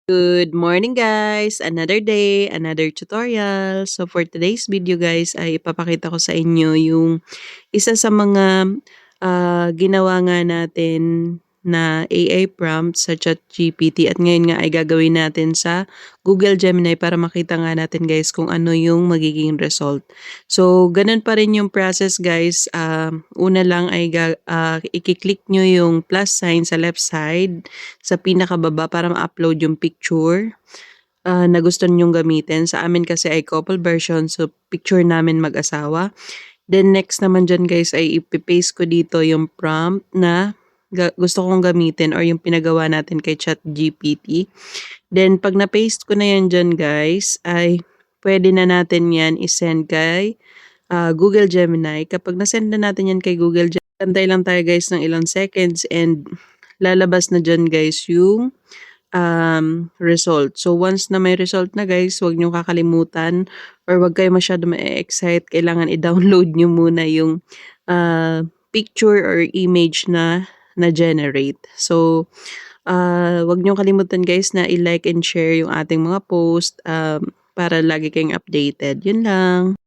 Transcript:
Good morning guys! Another day, another tutorial. So for today's video guys ay ipapakita ko sa inyo yung isa sa mga ginawa nga natin na AI prompt sa ChatGPT at ngayon nga ay gagawin natin sa Google Gemini para makita nga natin guys kung ano yung magiging result. So ganun pa rin yung process guys. Una lang ay i-click nyo yung plus sign sa left side sa pinakababa para ma-upload yung picture na gusto nyong gamitin. Sa amin kasi ay couple version, so picture namin mag-asawa. Then next naman dyan guys ay ipipaste ko dito yung prompt na gusto kong gamitin or yung pinagawa natin kay ChatGPT. Then pag na-paste ko na yan dyan guys ay pwede na natin yan isend kay Google Gemini. Kapag nasend na natin yan kay Google Gemini, antay lang tayo guys ng ilang seconds and lalabas na dyan guys yung result. So once na may result na guys, huwag nyo kakalimutan or huwag kayo masyado ma-excite. Kailangan i-download nyo muna yung picture or image na na-generate. So huwag nyo kalimutan guys na i-like and share yung ating mga post para lagi kayong updated. Yun lang.